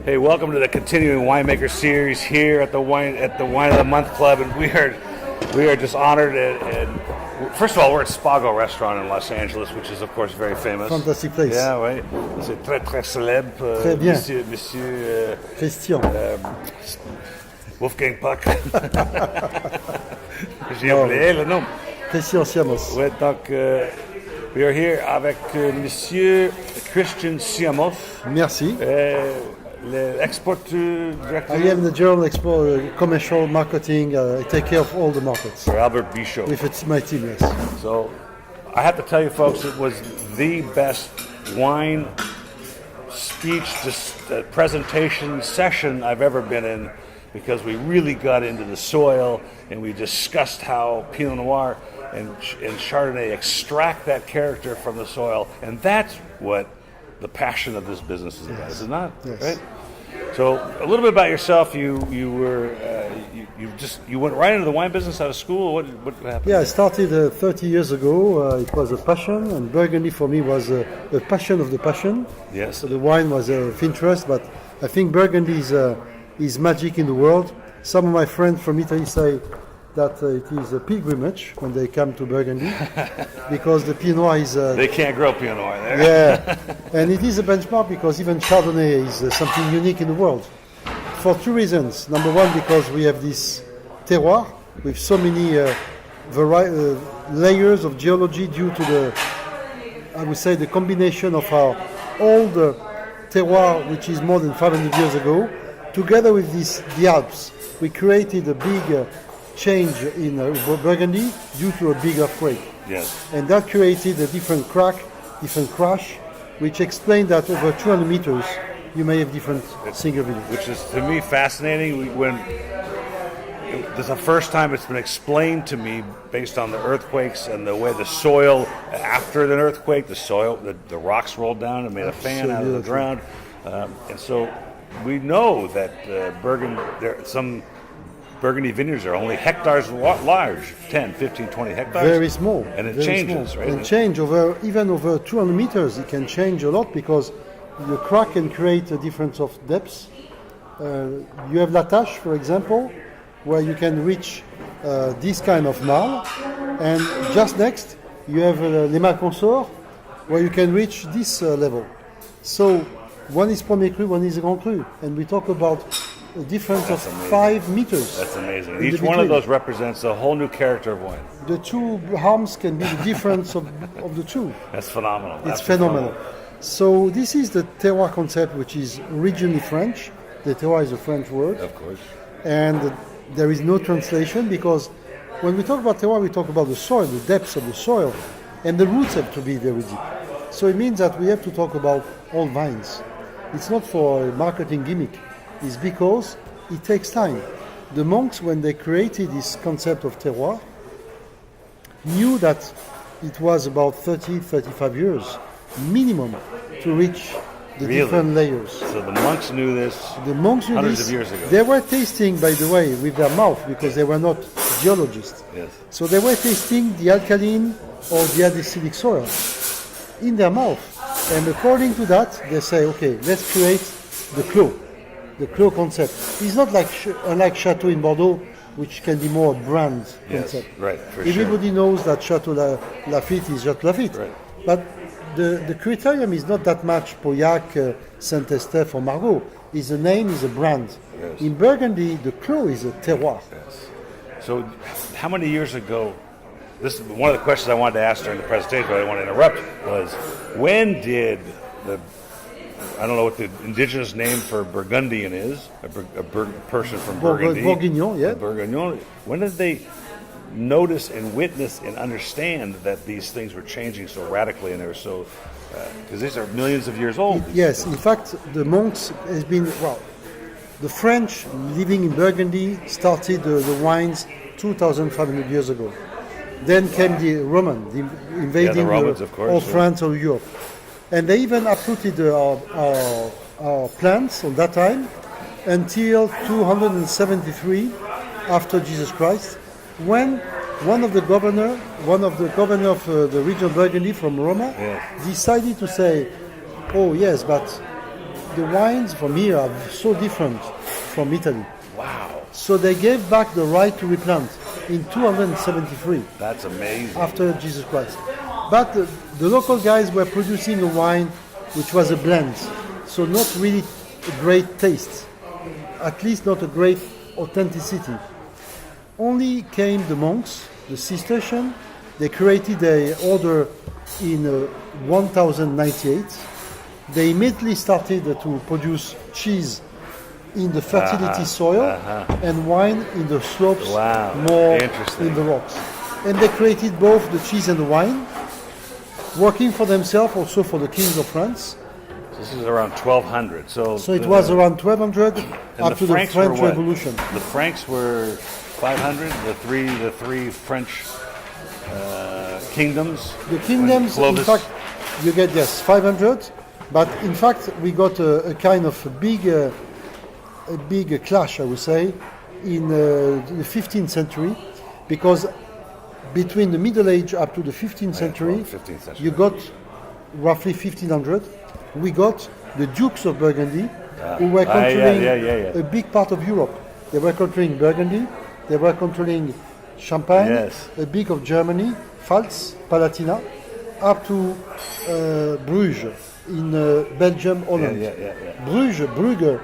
Hey, welcome to the continuing winemaker series here at the Wine of the Month Club, and we are just honored. And first of all, we're at Spago Restaurant in Los Angeles, which is of course very famous. Fantastic place. Yeah, right. C'est très très célèbre. Très bien. Monsieur Christian. Wolfgang Puck. J'ai oublié le nom. Christian Ciamos. Ouais, donc we are here avec Monsieur Christian Ciamos. Merci. L'export director. I am the General Commercial Marketing. I take care of all the markets. For Albert Bichot. With my team, yes. So, I have to tell you folks, it was the best wine speech presentation session I've ever been in, because we really got into the soil and we discussed how Pinot Noir and Chardonnay extract that character from the soil, and that's what the passion of this business is about, is it not? Yes. Right? So a little bit about yourself. You went right into the wine business out of school. What happened? Yeah, I started 30 years ago. It was a passion, and Burgundy for me was a passion of the passion. Yes. So the wine was of interest, but I think Burgundy is magic in the world. Some of my friends from Italy say that it is a pilgrimage when they come to Burgundy, because the Pinot Noir is... they can't grow Pinot Noir there. Yeah, and it is a benchmark because even Chardonnay is something unique in the world. For two reasons. Number one, because we have this terroir with so many layers of geology due to the combination of our old terroir, which is more than 500 years ago, together with the Alps. We created a big change in Burgundy due to a big earthquake. Yes. And that created a different crash, which explained that over 200 meters you may have different single vineyards. Which is, to me, fascinating. This is the first time it's been explained to me based on the earthquakes and the way the soil, after the earthquake, the rocks rolled down and made a fan out of the ground. And so we know that some Burgundy vineyards are only hectares large, 10, 15, 20 hectares. Very small. And it changes, small. right? And even over 200 meters, it can change a lot, because the crack can create a difference of depths. You have La Tâche, for example, where you can reach this kind of marl, and just next you have Les Malconsorts, where you can reach this level. So one is Premier Cru, one is Grand Cru, and we talk about a difference of 5 meters. That's amazing. Each one of those represents a whole new character of wine. The two arms can be the difference of the two. That's phenomenal. It's phenomenal. So this is the terroir concept, which is originally French. The terroir is a French word. Of course. And there is no translation, because when we talk about terroir, we talk about the soil, the depths of the soil, and the roots have to be very deep. So it means that we have to talk about all vines. It's not for a marketing gimmick. It's because it takes time. The monks, when they created this concept of terroir, knew that it was about 35 years minimum to reach the different layers. So the monks knew this hundreds of years ago. They were tasting, by the way, with their mouth, because they were not geologists. Yes. So they were tasting the alkaline or the acidic soil in their mouth. And according to that, they say, okay, let's create the clos. The clos concept. It's not unlike Chateau in Bordeaux, which can be more a brand concept. Right, Everybody knows that Chateau Lafite is Chateau Lafite. Right. But the criterion is not that much Pauillac, Saint-Estèphe or Margaux. The name is a brand. Yes. In Burgundy, the clos is a terroir. Yes. So how many years ago, this is one of the questions I wanted to ask during the presentation, but I didn't want to interrupt, was when did I don't know what the indigenous name for Burgundian is, a person from Burgundy. Bourguignon, yeah. Bourguignon. When did they notice and witness and understand that these things were changing so radically, and they were so, because these are millions of years old. Yes, in fact, the monks has been, the French living in Burgundy started the wines 2,500 years ago. Then came the Roman, invading the Romans, of course, all France or Europe. And they even uprooted our plants on that time until 273 after Jesus Christ, when one of the governor of the region of Burgundy from Roma decided to say, oh yes, but the wines from here are so different from Italy. Wow, So they gave back the right to replant in 273 that's amazing. after Jesus Christ. But the local guys were producing a wine which was a blend, so not really a great taste, at least not a great authenticity. Only came the monks, the Cistercian. They created an order in 1098. They immediately started to produce cheese in the fertility soil and wine in the slopes, Wow, more interesting. in the rocks. And they created both the cheese and the wine, working for themselves, also for the kings of France. This is around 1200. So It was around 1200 and after the Franks were French what? Revolution. The Franks were 500. The three French kingdoms. The kingdoms, in Clovis- fact, you get 500, but in fact we got a kind of a big clash, I would say, in the 15th century, because between the Middle Age up to the 15th century, 15th century. you got roughly 1500. We got the Dukes of Burgundy, who were controlling a big part of Europe. They were controlling Burgundy, they were controlling Champagne, Yes. a bit of Germany, Pfalz, Palatina, up to Bruges in Belgium, Holland. Bruges, Brugge,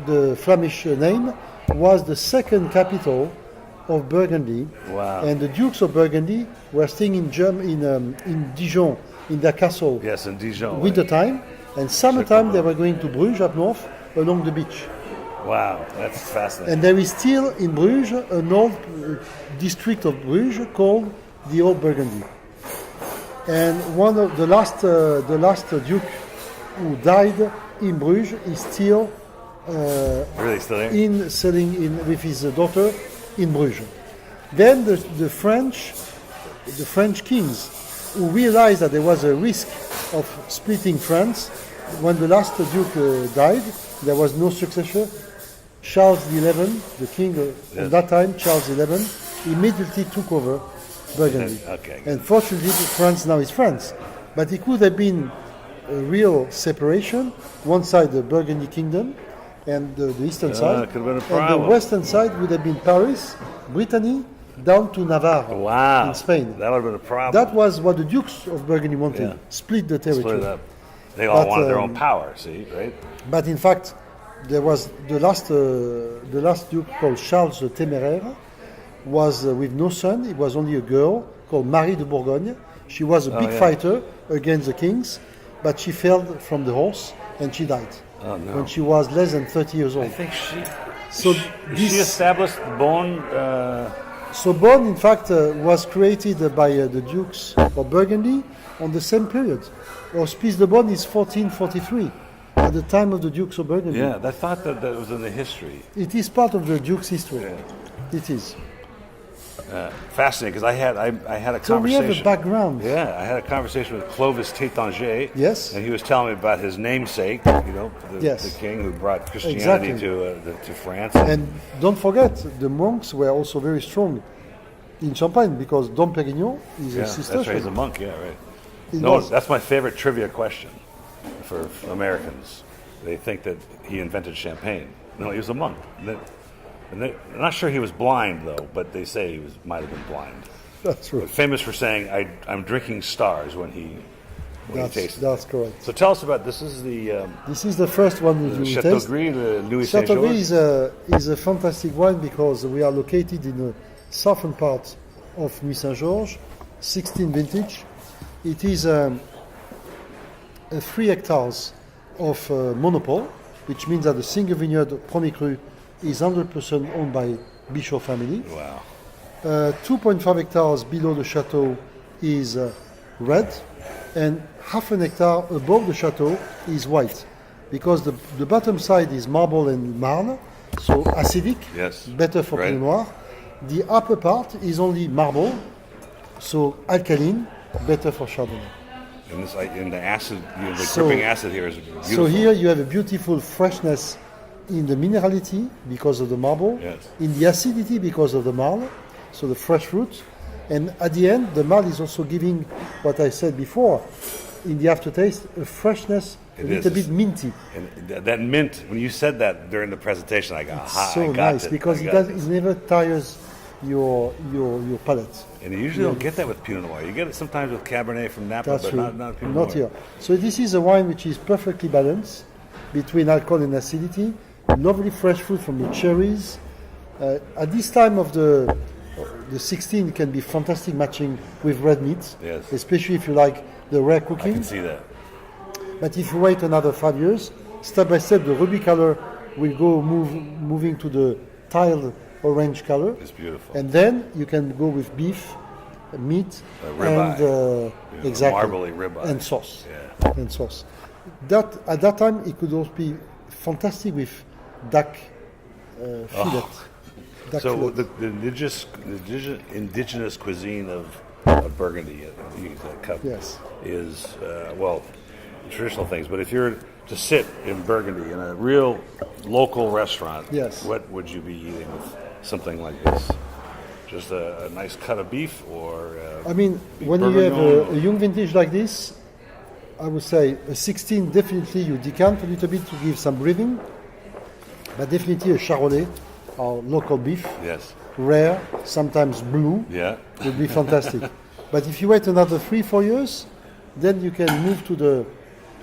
the Flemish name, was the second capital of Burgundy. Wow. And the Dukes of Burgundy were staying in Dijon, in their castle, Yes, in Dijon. winter time, and summertime they were going to Bruges up north along the beach. Wow, that's fascinating. And there is still in Bruges an old district of Bruges called the Old Burgundy. And one of the last duke who died in Bruges is still Really still there? selling with his daughter in Bruges. Then the French kings who realized that there was a risk of splitting France. When the last duke died, there was no successor. Charles XI, the king at that time, Charles XI, immediately took over Burgundy. Okay. And fortunately, France now is France. But it could have been a real separation. One side, the Burgundy kingdom, and the eastern side. it could have been a And the problem. western side would have been Paris, Brittany, down to Navarre Wow. in Spain. That would have been a problem. That was what the dukes of Burgundy wanted, Yeah. split the territory. Split it up. They all But, wanted their own power, see, right? But in fact, there was the last duke called Charles the Téméraire was with no son. It was only a girl called Marie de Bourgogne. She was a big fighter against the kings, but she fell from the horse and she died when she was less than 30 years I old. think she So she established Beaune. So Beaune, in fact, was created by the Dukes of Burgundy on the same period. Hospice de Beaune is 1443, at the time of the Dukes of Burgundy. Yeah, I thought that was in the history. It is part of the Duke's history. It is. Fascinating, because I had a So we conversation. have a background. Yeah, I had a conversation with Clovis Tétanger. Yes. And he was telling me about his namesake, Yes. the king who brought Christianity Exactly. to France. And don't forget, the monks were also very strong in Champagne because Dom Pérignon is a That's right, he's a Cistercian. monk, yeah, right. He No, was. that's my favorite trivia question for Americans. They think that he invented champagne. No, he was a monk. I'm not sure he was blind, though, but they say he might have been blind. That's right. Famous for saying, I'm drinking stars when he tasted. That's correct. So tell us about, this is the This is the first one that you Chateau taste. Gris, the Louis Chateau Saint-Georges. Gris is a fantastic wine because we are located in the southern part of Louis Saint-Georges, 16 vintage. It is 3 hectares of monopole, which means that the single vineyard Premier Cru is 100% owned by Bichot family. Wow. 2.5 hectares below the chateau is red, and half an hectare above the chateau is white, because the bottom side is marble and marne, so acidic, Yes. better for Right. Pinot Noir. The upper part is only marble, so alkaline, better for Chardonnay. And the acid, the So- gripping acid here is beautiful. So here you have a beautiful freshness in the minerality because of the marble, Yes. in the acidity because of the marl, so the fresh fruit, and at the end the marl is also giving what I said before, in the aftertaste, a freshness a little bit minty. And that mint, when you said that during the presentation, I go, aha, So I got nice it. because I it got does. this. It never tires your palate. And you usually don't get that with Pinot Noir. You get it sometimes with Cabernet from Napa, That's but true. not Pinot Noir. Not here. So this is a wine which is perfectly balanced between alcohol and acidity. Lovely fresh fruit from the cherries. At this time of the 16 can be fantastic matching with red meat, Yes. especially if you like the rare I cooking. can see that. But if you wait another 5 years, step by step, the ruby color will go moving to the tiled orange color. It's beautiful. And then you can go with beef, meat, ribeye. and exactly, marbly ribeye. and sauce. Yeah. And sauce. That at that time it could also be fantastic with duck fillet. Duck So fillet. the indigenous cuisine of Burgundy, the cup, Yes. is traditional things. But if you're to sit in Burgundy in a real local restaurant, Yes. what would you be eating with something like this? Just a nice cut of beef, or I mean, beef when you have bourguignon, a young vintage like this, I would say a 16 definitely you decant a little bit to give some breathing, but definitely a Charolais, our local beef, yes, rare, sometimes blue, yeah, would be fantastic. But if you wait another 3-4 years, then you can move to the.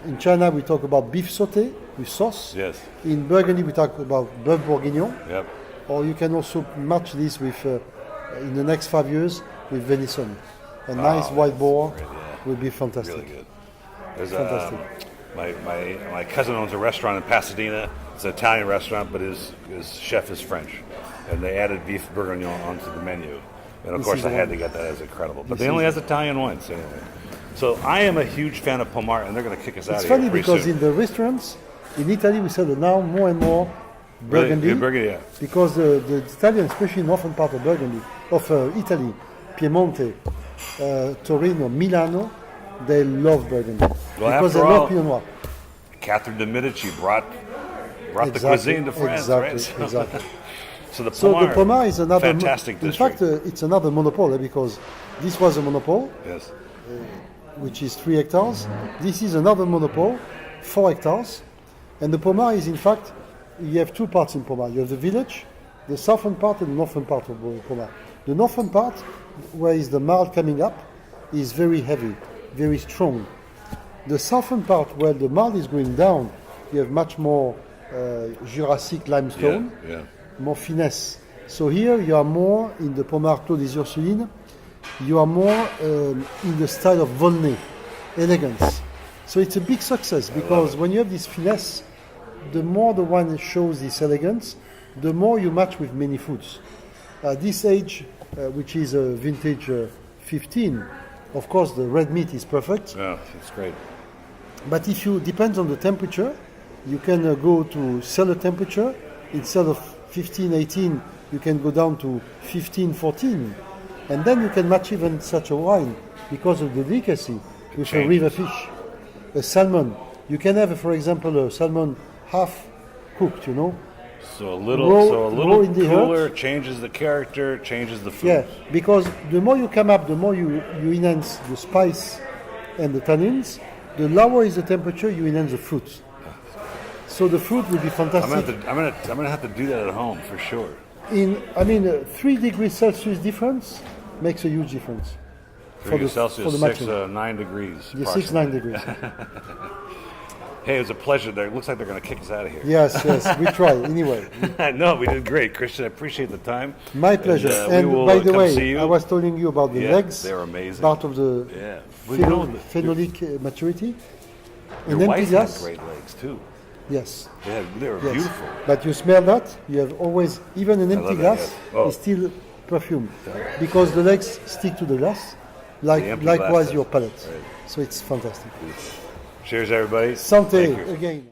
In China, we talk about beef sauté with sauce. yes, In Burgundy, we talk about bœuf bourguignon. yep. Or you can also match this with, in the next 5 years, with venison. A nice white boar great, yeah. would be fantastic. Really good. There's Fantastic. my cousin owns a restaurant in Pasadena. It's an Italian restaurant, but his chef is French, and they added beef bourguignon onto the menu. And of This course, is I the had one. to get that as incredible. But This they only is has Italian wines anyway. So I am a huge fan of Pomar, and they're going to kick us out It's of here funny pretty because soon. in the restaurants in Italy, we sell now more and more Burgundy. Really? Burgundy, yeah. Because the Italian, especially in northern part of Burgundy, of Italy, Piemonte, Torino, Milano, they love Burgundy. Because they after all, love Pinot Noir. Catherine de Medici brought the Exactly, cuisine to France, exactly, right? So, exactly. so the So Pomar, the Pomar is another fantastic in district. fact, it's another monopole because this was a monopole, yes. which is 3 hectares. This is another monopole, 4 hectares. And the Pomar is, in fact, you have 2 parts in Pomar. You have the village, the southern part and the northern part of Pomar. The northern part, where is the marl coming up, is very heavy, very strong. The southern part, where the marl is going down, you have much more Jurassic limestone, Yeah, yeah. more finesse. So here you are more in the Pomar Clos des Ursulines, you are more in the style of Volnay, elegance. So it's a big success because when you have this finesse, the more the wine shows this elegance, the more you match with many foods. This age, which is a vintage 15, of course the red meat is perfect. Yeah, it's great. But if you depends on the temperature, you can go to cellar temperature. Instead of 15, 18, you can go down to 15, 14. And then you can match even such a wine because of the delicacy with a changes. river fish. A salmon. You can have, for example, a salmon half cooked, you know. So a little, Raw in the cooler earth. changes the character, changes the food. Yeah, because the more you come up, the more you enhance the spice and the tannins. The lower is the temperature, you enhance the fruit. So the fruit will be fantastic. I'm gonna have to do that at home for sure. 3 degrees Celsius difference makes a huge difference. Celsius, for the 6, matching. 9 degrees. Yeah, 6-9 approximately. degrees. Hey, it was a pleasure. It looks like they're going to kick us out of here. Yes, we try anry. No, we did great, Christian. I appreciate the time. My pleasure. And, we will by the come way, see you. I was telling you about the Yeah, legs. they're amazing. Part of the Yeah. Well, you know, phenolic maturity. your An wife empty had glass. great legs too. Yes. They were Yes. beautiful. But you smell that, you have always, even an empty love that, glass yes. Oh. is still perfume. Because the legs stick to the glass, The empty glass likewise does. your palate. Right. So it's fantastic. Cheers, everybody. Santé Thank you. again.